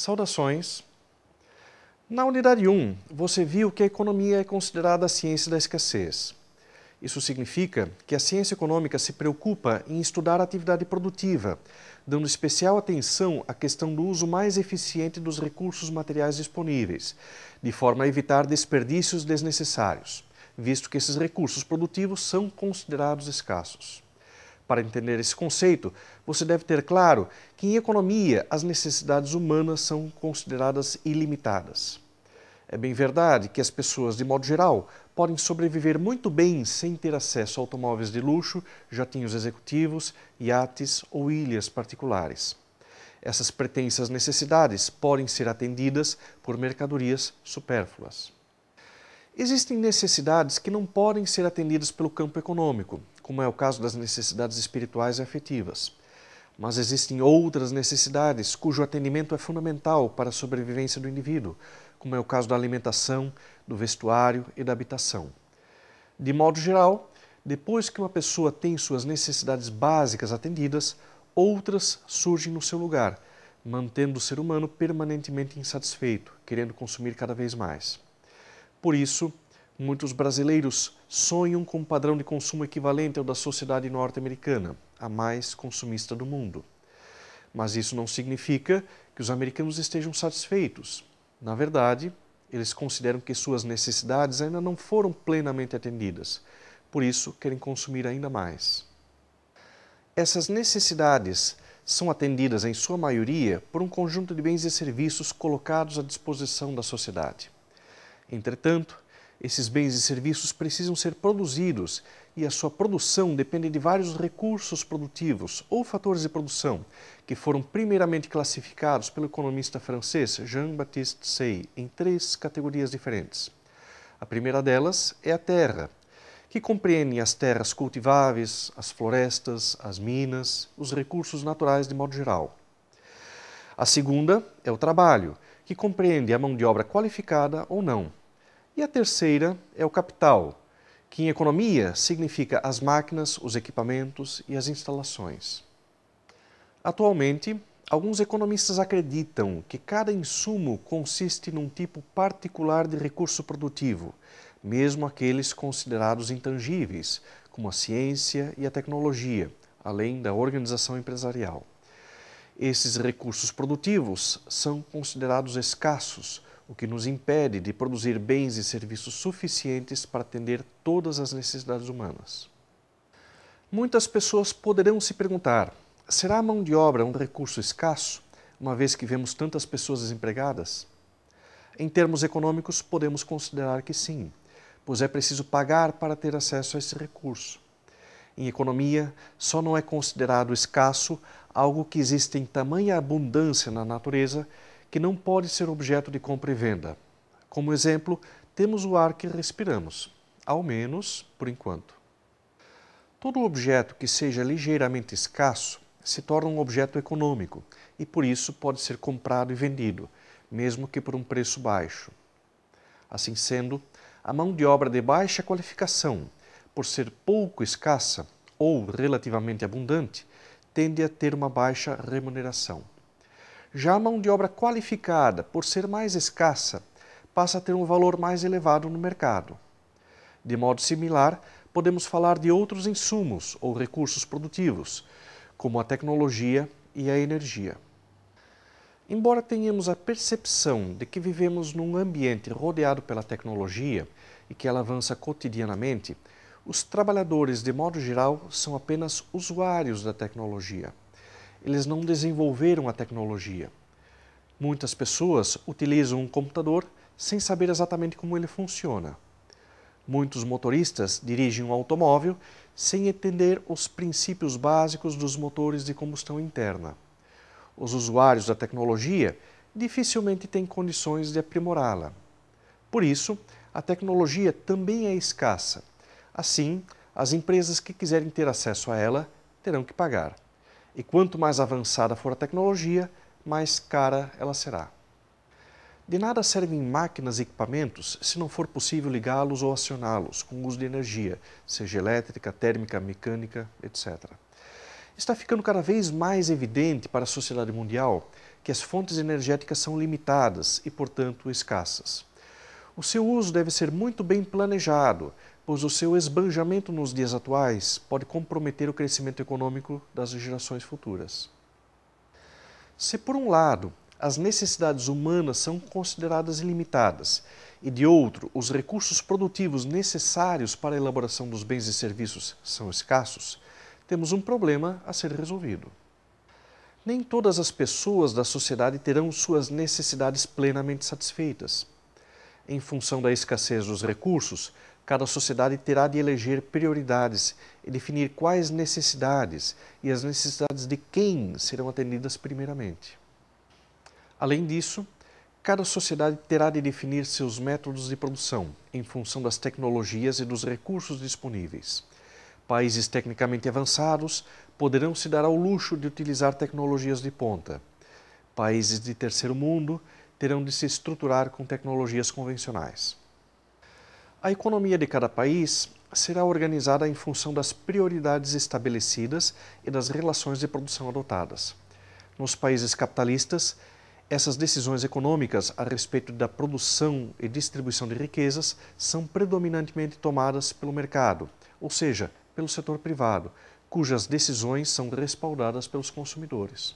Saudações! Na unidade 1, você viu que a economia é considerada a ciência da escassez. Isso significa que a ciência econômica se preocupa em estudar a atividade produtiva, dando especial atenção à questão do uso mais eficiente dos recursos materiais disponíveis, de forma a evitar desperdícios desnecessários, visto que esses recursos produtivos são considerados escassos. Para entender esse conceito, você deve ter claro que em economia as necessidades humanas são consideradas ilimitadas. É bem verdade que as pessoas, de modo geral, podem sobreviver muito bem sem ter acesso a automóveis de luxo, jatinhos executivos, iates ou ilhas particulares. Essas pretensas necessidades podem ser atendidas por mercadorias supérfluas. Existem necessidades que não podem ser atendidas pelo campo econômico, como é o caso das necessidades espirituais e afetivas. Mas existem outras necessidades cujo atendimento é fundamental para a sobrevivência do indivíduo, como é o caso da alimentação, do vestuário e da habitação. De modo geral, depois que uma pessoa tem suas necessidades básicas atendidas, outras surgem no seu lugar, mantendo o ser humano permanentemente insatisfeito, querendo consumir cada vez mais. Por isso, muitos brasileiros sonham com um padrão de consumo equivalente ao da sociedade norte-americana, a mais consumista do mundo. Mas isso não significa que os americanos estejam satisfeitos. Na verdade, eles consideram que suas necessidades ainda não foram plenamente atendidas. Por isso, querem consumir ainda mais. Essas necessidades são atendidas, em sua maioria, por um conjunto de bens e serviços colocados à disposição da sociedade. Entretanto, esses bens e serviços precisam ser produzidos e a sua produção depende de vários recursos produtivos ou fatores de produção que foram primeiramente classificados pelo economista francês Jean-Baptiste Say em 3 categorias diferentes. A primeira delas é a terra, que compreende as terras cultiváveis, as florestas, as minas, os recursos naturais de modo geral. A segunda é o trabalho, que compreende a mão de obra qualificada ou não. E a terceira é o capital, que em economia significa as máquinas, os equipamentos e as instalações. Atualmente, alguns economistas acreditam que cada insumo consiste num tipo particular de recurso produtivo, mesmo aqueles considerados intangíveis, como a ciência e a tecnologia, além da organização empresarial. Esses recursos produtivos são considerados escassos, o que nos impede de produzir bens e serviços suficientes para atender todas as necessidades humanas. Muitas pessoas poderão se perguntar: será a mão de obra um recurso escasso, uma vez que vemos tantas pessoas desempregadas? Em termos econômicos, podemos considerar que sim, pois é preciso pagar para ter acesso a esse recurso. Em economia, só não é considerado escasso algo que existe em tamanha abundância na natureza que não pode ser objeto de compra e venda. Como exemplo, temos o ar que respiramos, ao menos por enquanto. Todo objeto que seja ligeiramente escasso se torna um objeto econômico e por isso pode ser comprado e vendido, mesmo que por um preço baixo. Assim sendo, a mão de obra de baixa qualificação, por ser pouco escassa ou relativamente abundante, tende a ter uma baixa remuneração. Já a mão de obra qualificada, por ser mais escassa, passa a ter um valor mais elevado no mercado. De modo similar, podemos falar de outros insumos ou recursos produtivos, como a tecnologia e a energia. Embora tenhamos a percepção de que vivemos num ambiente rodeado pela tecnologia e que ela avança cotidianamente, os trabalhadores, de modo geral, são apenas usuários da tecnologia. Eles não desenvolveram a tecnologia. Muitas pessoas utilizam um computador sem saber exatamente como ele funciona. Muitos motoristas dirigem um automóvel sem entender os princípios básicos dos motores de combustão interna. Os usuários da tecnologia dificilmente têm condições de aprimorá-la. Por isso, a tecnologia também é escassa. Assim, as empresas que quiserem ter acesso a ela terão que pagar. E quanto mais avançada for a tecnologia, mais cara ela será. De nada servem máquinas e equipamentos se não for possível ligá-los ou acioná-los com uso de energia, seja elétrica, térmica, mecânica, etc. Está ficando cada vez mais evidente para a sociedade mundial que as fontes energéticas são limitadas e, portanto, escassas. O seu uso deve ser muito bem planejado, pois o seu esbanjamento nos dias atuais pode comprometer o crescimento econômico das gerações futuras. Se, por um lado, as necessidades humanas são consideradas ilimitadas e, de outro, os recursos produtivos necessários para a elaboração dos bens e serviços são escassos, temos um problema a ser resolvido. Nem todas as pessoas da sociedade terão suas necessidades plenamente satisfeitas. Em função da escassez dos recursos, cada sociedade terá de eleger prioridades e definir quais necessidades e as necessidades de quem serão atendidas primeiramente. Além disso, cada sociedade terá de definir seus métodos de produção em função das tecnologias e dos recursos disponíveis. Países tecnicamente avançados poderão se dar ao luxo de utilizar tecnologias de ponta. Países de terceiro mundo terão de se estruturar com tecnologias convencionais. A economia de cada país será organizada em função das prioridades estabelecidas e das relações de produção adotadas. Nos países capitalistas, essas decisões econômicas a respeito da produção e distribuição de riquezas são predominantemente tomadas pelo mercado, ou seja, pelo setor privado, cujas decisões são respaldadas pelos consumidores.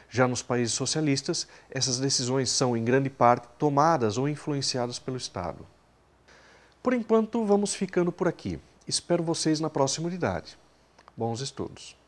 Já nos países socialistas, essas decisões são, em grande parte, tomadas ou influenciadas pelo Estado. Por enquanto, vamos ficando por aqui. Espero vocês na próxima unidade. Bons estudos!